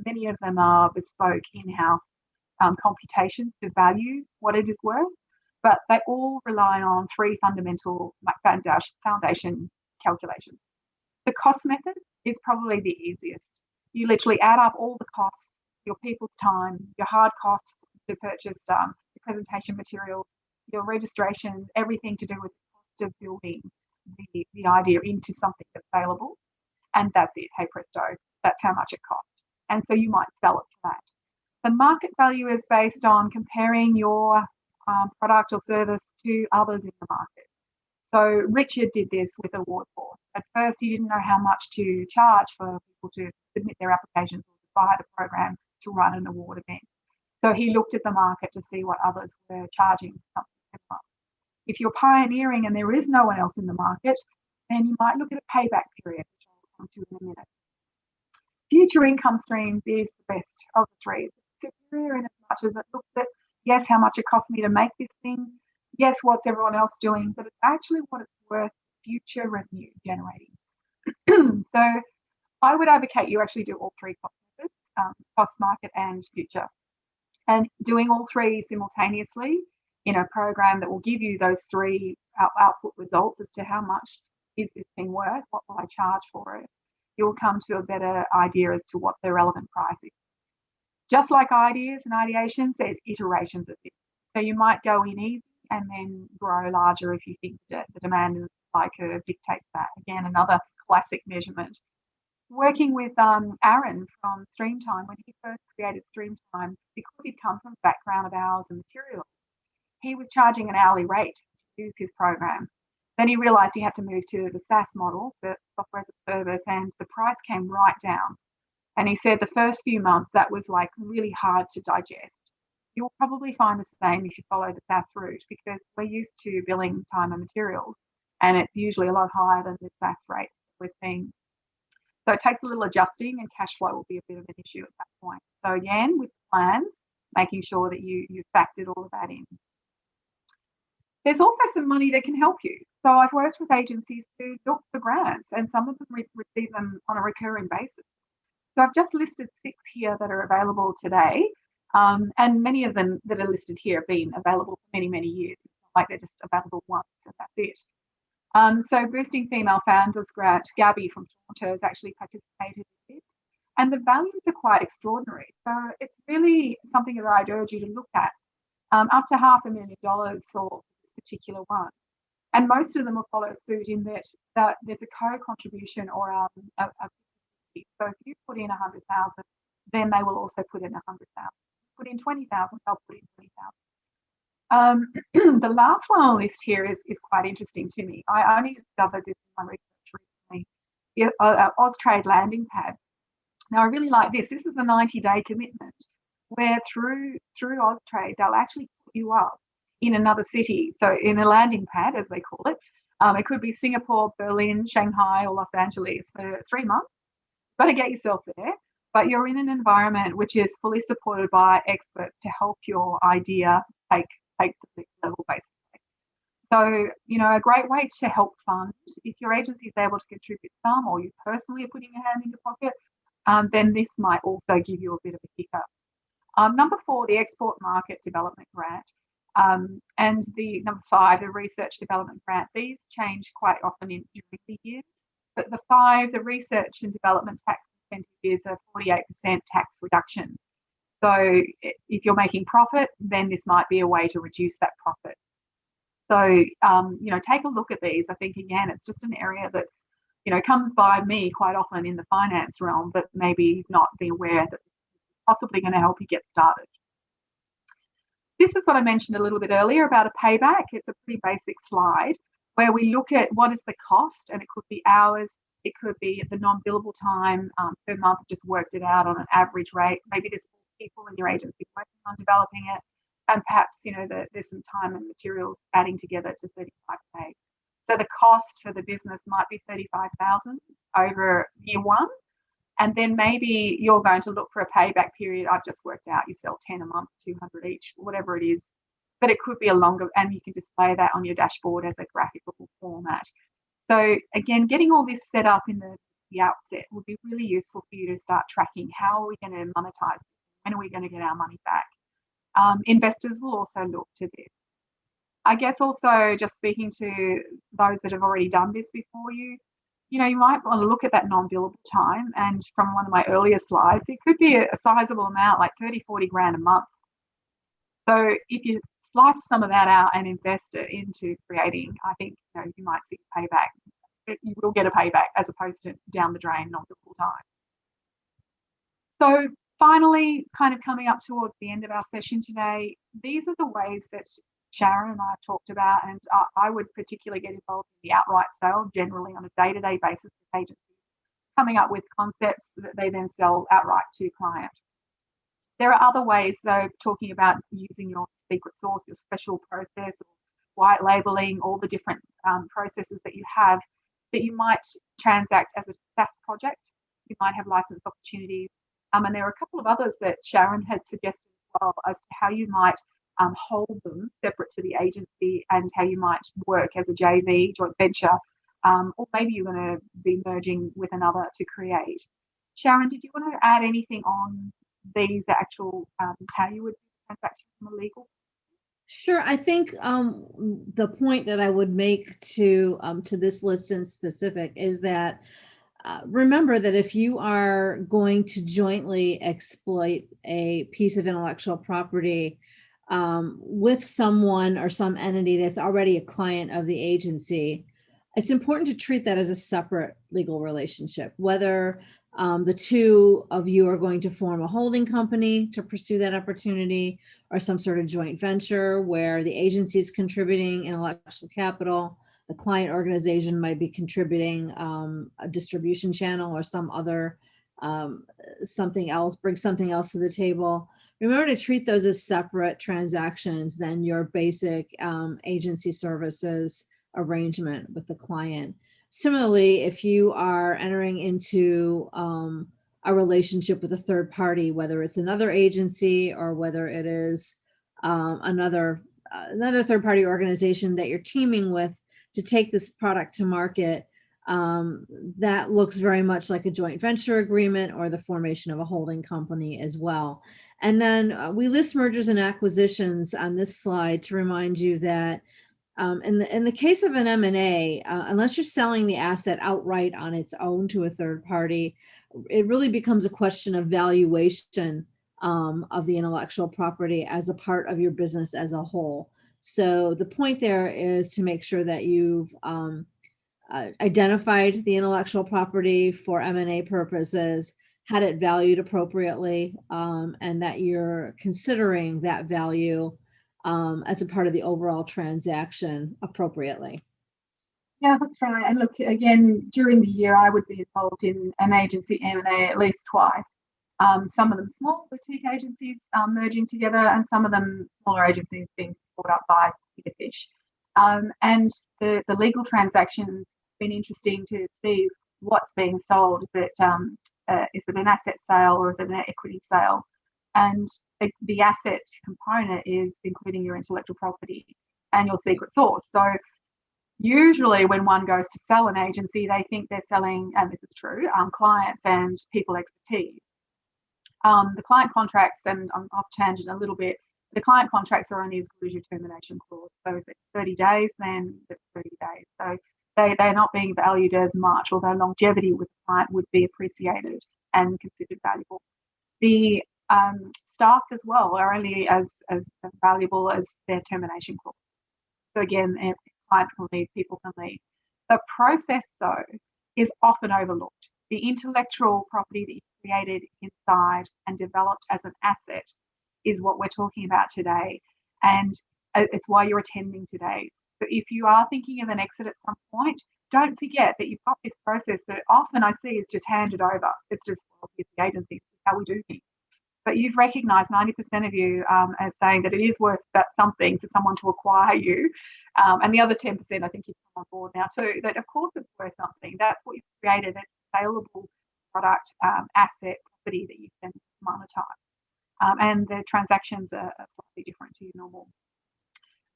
[SPEAKER 1] Many of them are bespoke in-house computations to value what it is worth, but they all rely on 3 fundamental foundation calculations. The cost method is probably the easiest. You literally add up all the costs, your people's time, your hard costs to purchase the presentation materials, your registration, everything to do with the cost of building the idea into something that's saleable. And that's it. Hey presto, that's how much it costs. And so you might sell it for that. The market value is based on comparing your product or service to others in the market. So Richard did this with Award Force. At first, he didn't know how much to charge for people to submit their applications or to buy the program to run an award event. So he looked at the market to see what others were charging something similar. If you're pioneering and there is no one else in the market, then you might look at a payback period, which I'll come to in a minute. Future income streams is the best of the 3. It's superior in as much as it looks at, yes, how much it costs me to make this thing, yes, what's everyone else doing, but it's actually what it's worth future revenue generating. So I would advocate you actually do all 3 cost methods, cost, market, and future. And doing all 3 simultaneously in a program that will give you those 3 output results as to how much is this thing worth, what will I charge for it, you'll come to a better idea as to what the relevant price is. Just like ideas and ideations, there's iterations of this. So you might go in easy and then grow larger if you think that the demand and supply curve dictates that. Again, another classic measurement. Working with Aaron from Streamtime, when he first created Streamtime, because he'd come from a background of hours and materials, he was charging an hourly rate use his program. Then he realized he had to move to the SaaS model, so software as a service, and the price came right down. And he said the first few months, that was like really hard to digest. You'll probably find the same if you follow the SaaS route, because we're used to billing time and materials, and it's usually a lot higher than the SaaS rates we're seeing. So it takes a little adjusting, and cash flow will be a bit of an issue at that point. So again, with plans, making sure that you've factored all of that in. There's also some money that can help you. So I've worked with agencies to look for grants, and some of them receive them on a recurring basis. So I've just listed 6 here that are available today, and many of them that are listed here have been available for many, many years. It's not like they're just available once and that's it. So Boosting Female Founders Grant, Gabby from Toronto has actually participated in this, and the values are quite extraordinary. So it's really something that I'd urge you to look at, up to $500,000 for this particular one. And most of them will follow suit in that there's a co-contribution or a so if you put in 100,000, then they will also put in 100,000. Put in 20,000, they'll put in 20,000. The last one on the list here is quite interesting to me. I only discovered this in my research recently. Austrade Landing Pad. Now I really like this. This is a 90-day commitment where through Austrade they'll actually put you up in another city. So in a landing pad, as they call it, it could be Singapore, Berlin, Shanghai, or Los Angeles for 3 months. Got to get yourself there, but you're in an environment which is fully supported by experts to help your idea take to the next level, basically. So, a great way to help fund, if your agency is able to contribute some, or you personally are putting your hand in your pocket, then this might also give you a bit of a kicker. Number 4, the Export Market Development Grant. And the number 5, the Research Development Grant. These change quite often during the years. But the 5, the Research and Development Tax Incentive, is a 48% tax reduction. So if you're making profit, then this might be a way to reduce that profit. So, take a look at these. I think, again, it's just an area that, comes by me quite often in the finance realm, but maybe not be aware that it's possibly going to help you get started. This is what I mentioned a little bit earlier about a payback. It's a pretty basic slide where we look at what is the cost, and it could be hours, it could be the non-billable time per month. Just worked it out on an average rate. Maybe there's 4 people in your agency working on developing it, and perhaps there's some time and materials adding together to 35K. So the cost for the business might be 35,000 over year 1, and then maybe you're going to look for a payback period. I've just worked out you sell 10 a month, 200 each, whatever it is. But it could be a longer, and you can display that on your dashboard as a graphical format. So again, getting all this set up in the outset would be really useful for you to start tracking how are we going to monetize this? When are we going to get our money back? Investors will also look to this. I guess also just speaking to those that have already done this before you, you might want to look at that non-billable time. And from one of my earlier slides, it could be a sizable amount, like 30, 40 grand a month. So if you slice some of that out and invest it into creating, I think you might see a payback. You will get a payback as opposed to down the drain non-billable time. So finally, kind of coming up towards the end of our session today, these are the ways that Sharon and I have talked about, and I would particularly get involved in the outright sale generally on a day-to-day basis with agencies, coming up with concepts that they then sell outright to clients. There are other ways, though, talking about using your secret sauce, your special process, or white labeling, all the different processes that you have that you might transact as a SaaS project. You might have license opportunities. And there are a couple of others that Sharon had suggested as well as to how you might hold them separate to the agency, and how you might work as a JV, joint venture, or maybe you're going to be merging with another to create. Sharon, did you want to add anything on these actual, how you would do transactions from a legal?
[SPEAKER 2] Sure. I think the point that I would make to this list in specific is that remember that if you are going to jointly exploit a piece of intellectual property with someone or some entity that's already a client of the agency, it's important to treat that as a separate legal relationship, whether the two of you are going to form a holding company to pursue that opportunity, or some sort of joint venture where the agency is contributing intellectual capital, the client organization might be contributing a distribution channel or some other something else, bring something else to the table. Remember to treat those as separate transactions than your basic agency services arrangement with the client. Similarly, if you are entering into a relationship with a third party, whether it's another agency or whether it is another third party organization that you're teaming with to take this product to market, that looks very much like a joint venture agreement or the formation of a holding company as well. And then we list mergers and acquisitions on this slide to remind you that in the case of an M&A, unless you're selling the asset outright on its own to a third party, it really becomes a question of valuation of the intellectual property as a part of your business as a whole. So the point there is to make sure that you've identified the intellectual property for M&A purposes, had it valued appropriately, and that you're considering that value as a part of the overall transaction appropriately.
[SPEAKER 1] Yeah, that's right. And look, again, during the year, I would be involved in an agency M&A at least twice. Some of them small boutique agencies merging together, and some of them smaller agencies being bought up by bigger fish. And the legal transactions been interesting to see what's being sold. Is it an asset sale or is it an equity sale? And the asset component is including your intellectual property and your secret sauce. So usually when one goes to sell an agency, they think they're selling, and this is true, clients and people expertise. The client contracts, and I'm off tangent a little bit, the client contracts are only as good as your termination clause. So if it's 30 days, then it's 30 days. So they're not being valued as much, although longevity with the client would be appreciated and considered valuable. The staff as well are only as valuable as their termination clause. So again, if clients can leave, people can leave. The process, though, is often overlooked. The intellectual property that you created inside and developed as an asset is what we're talking about today, and it's why you're attending today. So if you are thinking of an exit at some point, don't forget that you've got this process that often I see is just handed over. It's just, well, it's the agency, it's how we do things. But you've recognised 90% of you as saying that it is worth that something for someone to acquire you. And the other 10%, I think you've come on board now too, that of course it's worth something. That's what you've created. It's a saleable product, asset, property that you can monetize. And the transactions are slightly different to your normal.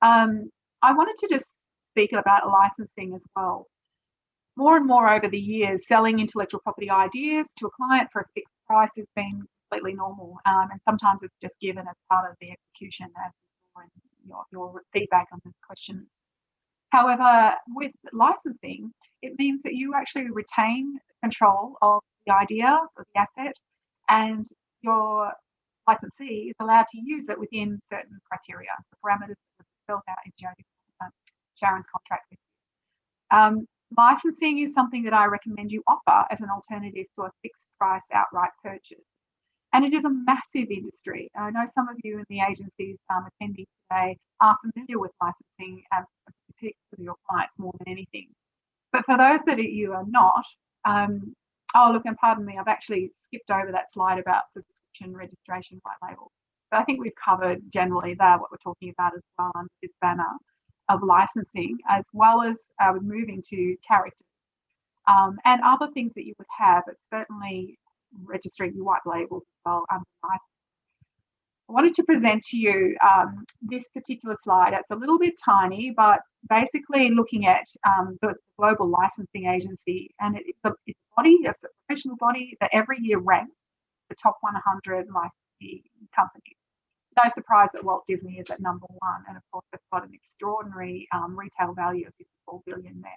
[SPEAKER 1] I wanted to just speak about licensing as well. More and more over the years, selling intellectual property ideas to a client for a fixed price has been completely normal, and sometimes it's just given as part of the execution as your feedback on the questions. However, with licensing, it means that you actually retain control of the idea of the asset, and your licensee is allowed to use it within certain criteria, the parameters that are spelled out in Sharon's contract with you. Licensing is something that I recommend you offer as an alternative to a fixed price outright purchase. And it is a massive industry. I know some of you in the agencies attending today are familiar with licensing because of your clients more than anything. But for those that you are not, oh, look, and pardon me, I've actually skipped over that slide about subscription, registration, white label. But I think we've covered generally that, what we're talking about as well under this banner of licensing, as well as moving to characters and other things that you would have, but certainly registering your white labels as well under license. I wanted to present to you this particular slide. It's a little bit tiny, but basically looking at the Global Licensing Agency, and it's a body, it's a professional body that every year ranks the top 100 licensing companies. No surprise that Walt Disney is at number one, and of course they've got an extraordinary retail value of $54 billion there.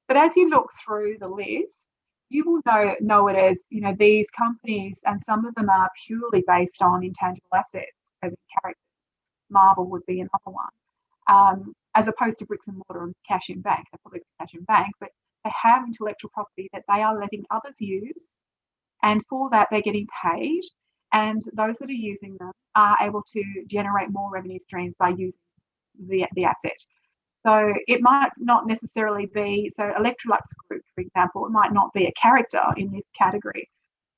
[SPEAKER 1] But as you look through the list, you will know it as, you know, these companies, and some of them are purely based on intangible assets, as in characters. Marvel would be another one. as opposed to bricks and mortar and cash in bank. They probably cash in bank, but they have intellectual property that they are letting others use, and for that they're getting paid, and those that are using them are able to generate more revenue streams by using the asset. So it might not necessarily be, so Electrolux Group, for example, it might not be a character in this category,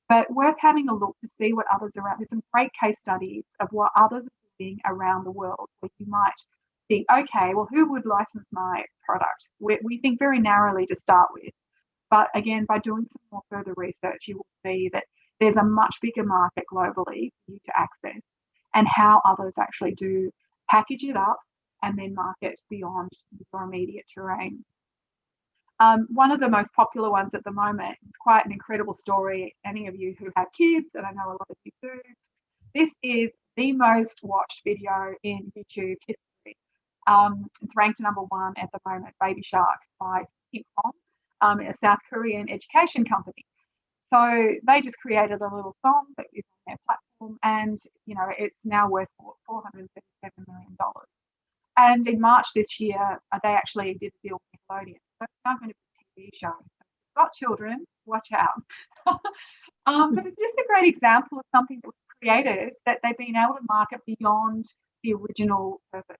[SPEAKER 1] but worth having a look to see what others are around. There's some great case studies of what others are doing around the world, where you might think, okay, well, who would license my product? We think very narrowly to start with. But again, by doing some more further research, you will see that there's a much bigger market globally for you to access, and how others actually do package it up and then market beyond your immediate terrain. One of the most popular ones at the moment is quite an incredible story. Any of you who have kids, and I know a lot of you do, this is the most watched video in YouTube history. It's ranked number 1 at the moment, Baby Shark by Ping Pong, a South Korean education company. So they just created a little song that is on their platform, and it's now worth $437 million. And in March this year, they actually did a deal with Nickelodeon. So it's now going to be a TV show. So if you've got children, watch out. But it's just a great example of something that was created that they've been able to market beyond the original purpose.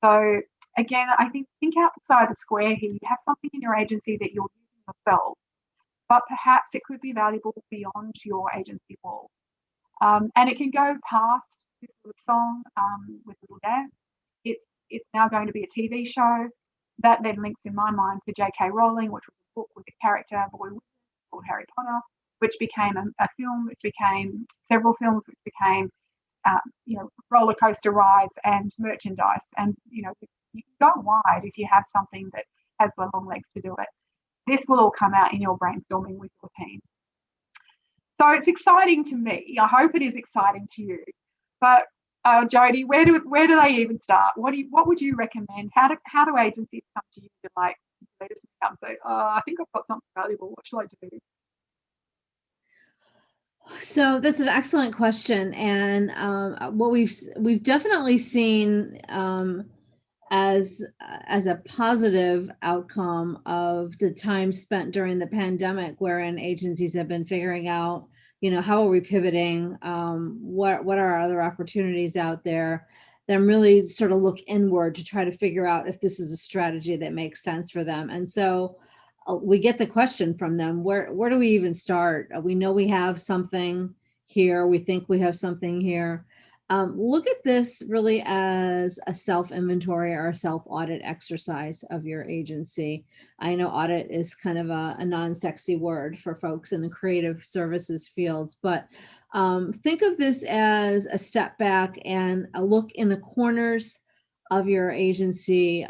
[SPEAKER 1] So again, I think outside the square here. You have something in your agency that you're using yourself, but perhaps it could be valuable beyond your agency walls. And it can go past this little song with a little dance. It's now going to be a TV show. That then links in my mind to J.K. Rowling, which was a book with a character, boy called Harry Potter, which became a film, which became several films, which became roller coaster rides and merchandise. And you can go wide if you have something that has the long legs to do it. This will all come out in your brainstorming with your team. So it's exciting to me. I hope it is exciting to you. But Jodie, where do they even start? What would you recommend? How do agencies come to you to let us come say, I think I've got something valuable. What should I do?
[SPEAKER 2] So that's an excellent question, and what we've definitely seen as a positive outcome of the time spent during the pandemic, wherein agencies have been figuring out, how are we pivoting? What are our other opportunities out there? Then really sort of look inward to try to figure out if this is a strategy that makes sense for them. And so we get the question from them, where do we even start? We know we have something here. We think we have something here. Look at this really as a self-inventory or a self-audit exercise of your agency. I know audit is kind of a non-sexy word for folks in the creative services fields, but think of this as a step back and a look in the corners of your agency.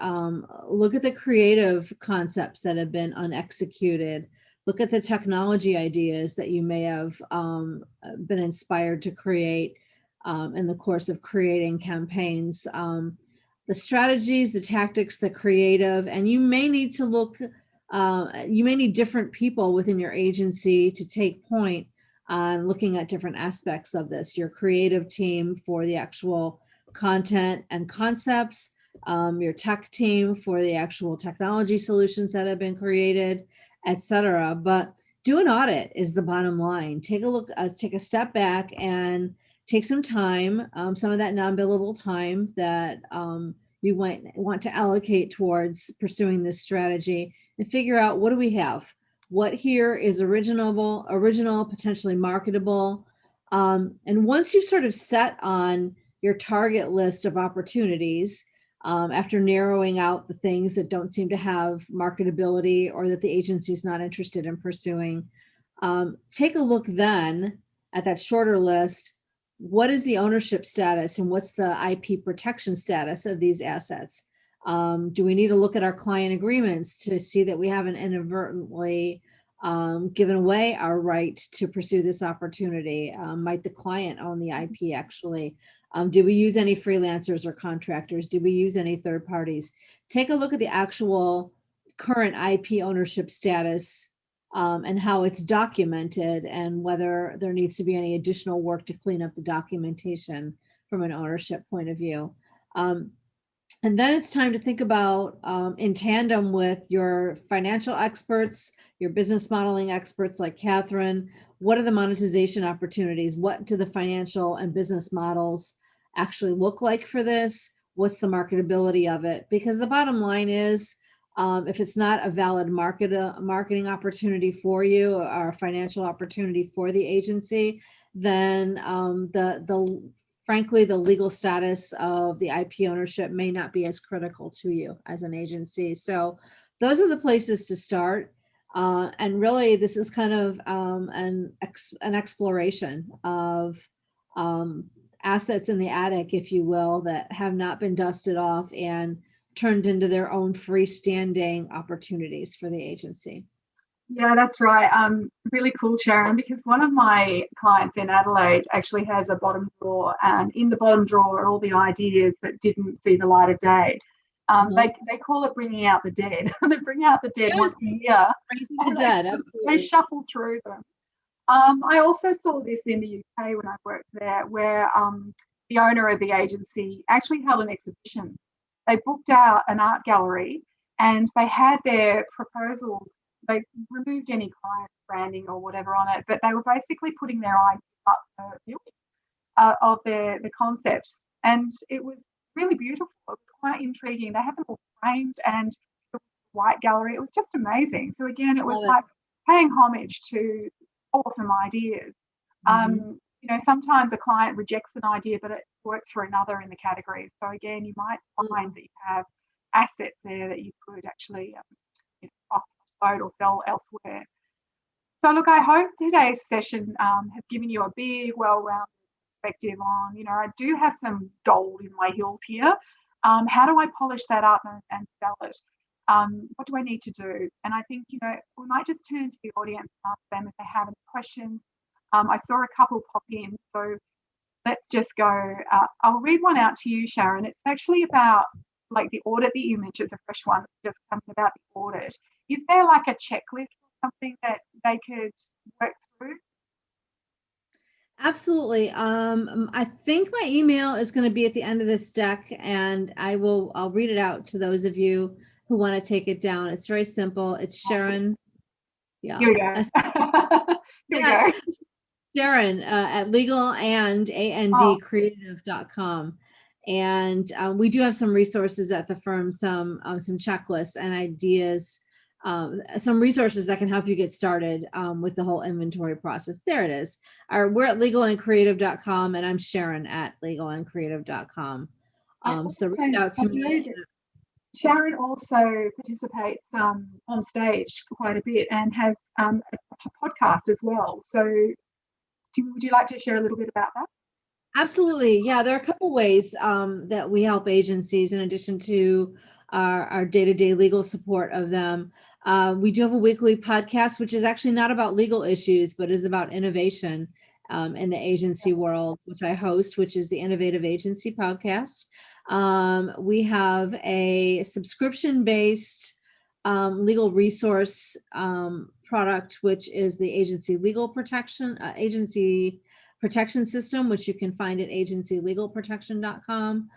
[SPEAKER 2] Look at the creative concepts that have been unexecuted. Look at the technology ideas that you may have been inspired to create in the course of creating campaigns. The strategies, the tactics, the creative, and you may need to look, you may need different people within your agency to take point on looking at different aspects of this. Your creative team for the actual content and concepts, your tech team for the actual technology solutions that have been created, etc. But do an audit is the bottom line. Take a look, take a step back and take some time, some of that non-billable time that you want to allocate towards pursuing this strategy, and figure out, what do we have? What here is original, potentially marketable. And once you sort of set on your target list of opportunities, after narrowing out the things that don't seem to have marketability or that the agency is not interested in pursuing, take a look then at that shorter list. What is the ownership status and what's the IP protection status of these assets? Do we need to look at our client agreements to see that we haven't inadvertently given away our right to pursue this opportunity? Might the client own the IP actually? Did we use any freelancers or contractors? Did we use any third parties? Take a look at the actual current IP ownership status and how it's documented, and whether there needs to be any additional work to clean up the documentation from an ownership point of view. And then it's time to think about, in tandem with your financial experts, your business modeling experts like Kathryn, what are the monetization opportunities? What do the financial and business models actually look like for this? What's the marketability of it? Because the bottom line is, if it's not a valid marketing opportunity for you or a financial opportunity for the agency, then frankly, the legal status of the IP ownership may not be as critical to you as an agency. So those are the places to start. And really, this is kind of an exploration of assets in the attic, if you will, that have not been dusted off and turned into their own freestanding opportunities for the agency.
[SPEAKER 1] Yeah, that's right. Really cool, Sharon, because one of my clients in Adelaide actually has a bottom drawer, and in the bottom drawer are all the ideas that didn't see the light of day. They call it bringing out the dead. They bring out the dead once a year.
[SPEAKER 2] The dead,
[SPEAKER 1] they shuffle through them. I also saw this in the UK when I worked there, where the owner of the agency actually held an exhibition. They booked out an art gallery and they had their proposals. They removed any client branding or whatever on it, but they were basically putting their idea up for viewing of the concepts. And it was really beautiful. It was quite intriguing. They had them all framed and the white gallery. It was just amazing. So again, it was like paying homage to awesome ideas. Sometimes a client rejects an idea, but it works for another in the category. So again, you might find that you have assets there that you could actually offload or sell elsewhere. So look, I hope today's session has given you a big, well-rounded perspective on, I do have some gold in my hills here. How do I polish that up and sell it? What do I need to do? And I think, we might just turn to the audience and ask them if they have any questions. I saw a couple pop in, so let's just go. I'll read one out to you, Sharon. It's actually about like the audit that you mentioned, is a fresh one that's just coming about the audit. Is there like a checklist or something that they could work through?
[SPEAKER 2] Absolutely. I think my email is going to be at the end of this deck, and I'll read it out to those of you who want to take it down. It's very simple. It's Sharon. Yeah.
[SPEAKER 1] Here we go. Here we go.
[SPEAKER 2] Sharon at legal&creative.com. And we do have some resources at the firm, some checklists and ideas, some resources that can help you get started with the whole inventory process. There it is. We're at legal&creative.com, and I'm Sharon at legal&creative.com. So reach out to me.
[SPEAKER 1] Sharon also participates on stage quite a bit and has a podcast as well. So would you like to share a little bit about that?
[SPEAKER 2] Absolutely. Yeah, there are a couple ways that we help agencies in addition to our day-to-day legal support of them. We do have a weekly podcast, which is actually not about legal issues, but is about innovation in the agency world, which I host, which is the Innovative Agency Podcast. We have a subscription-based legal resource product, which is the Agency Legal Protection, Agency Protection System, which you can find at agencylegalprotection.com.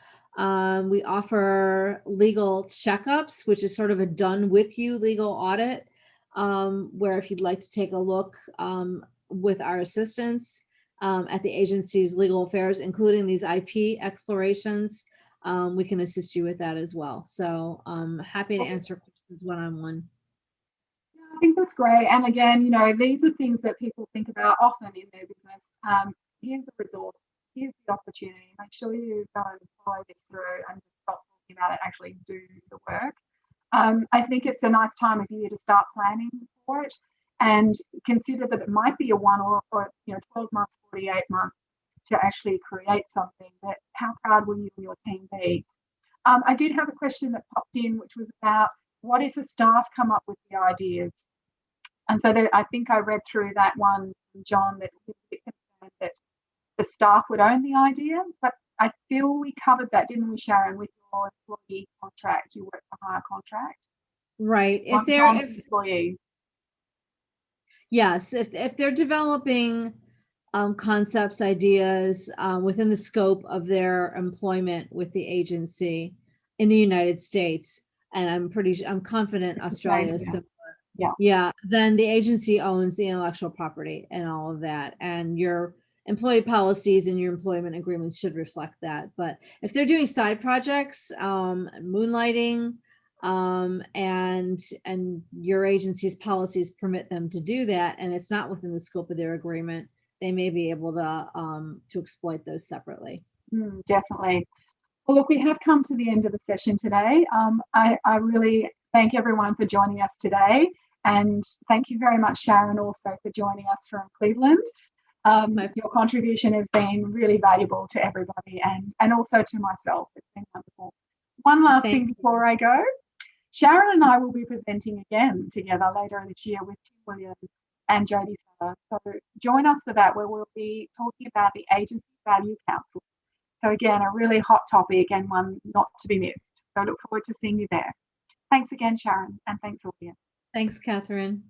[SPEAKER 2] We offer legal checkups, which is sort of a done with you legal audit, where if you'd like to take a look with our assistance at the agency's legal affairs, including these IP explorations, we can assist you with that as well. So I'm happy to answer questions one-on-one.
[SPEAKER 1] I think that's great. And again, these are things that people think about often in their business. Here's the resource, here's the opportunity. Make sure you go and follow this through and stop talking about it, actually do the work. I think it's a nice time of year to start planning for it and consider that it might be a 1 or 12 months, 48 months to actually create something. That how proud will you and your team be? I did have a question that popped in, which was about what if the staff come up with the ideas? And so I think I read through that one, John, that was a bit concerned that the staff would own the idea. But I feel we covered that, didn't we, Sharon, with your employee contract, your work for hire contract?
[SPEAKER 2] Right. If they're developing concepts, ideas within the scope of their employment with the agency, in the United States, and I'm confident
[SPEAKER 1] It's the
[SPEAKER 2] Australia
[SPEAKER 1] same
[SPEAKER 2] is
[SPEAKER 1] here.
[SPEAKER 2] similar.
[SPEAKER 1] Yeah.
[SPEAKER 2] Yeah, then the agency owns the intellectual property and all of that, and your employee policies and your employment agreements should reflect that. But if they're doing side projects, moonlighting, and your agency's policies permit them to do that, and it's not within the scope of their agreement, they may be able to exploit those separately.
[SPEAKER 1] Definitely. Well, look, we have come to the end of the session today. I really thank everyone for joining us today. And thank you very much, Sharon, also for joining us from Cleveland. Your contribution has been really valuable to everybody and also to myself. It's been wonderful. One last thing before I go. Sharon and I will be presenting again together later this year with Kathryn Williams and Jodie Sutter. So join us for that, where we'll be talking about the Agency Value Council. So again, a really hot topic and one not to be missed. So I look forward to seeing you there. Thanks again, Sharon, and thanks, audience.
[SPEAKER 2] Thanks, Kathryn.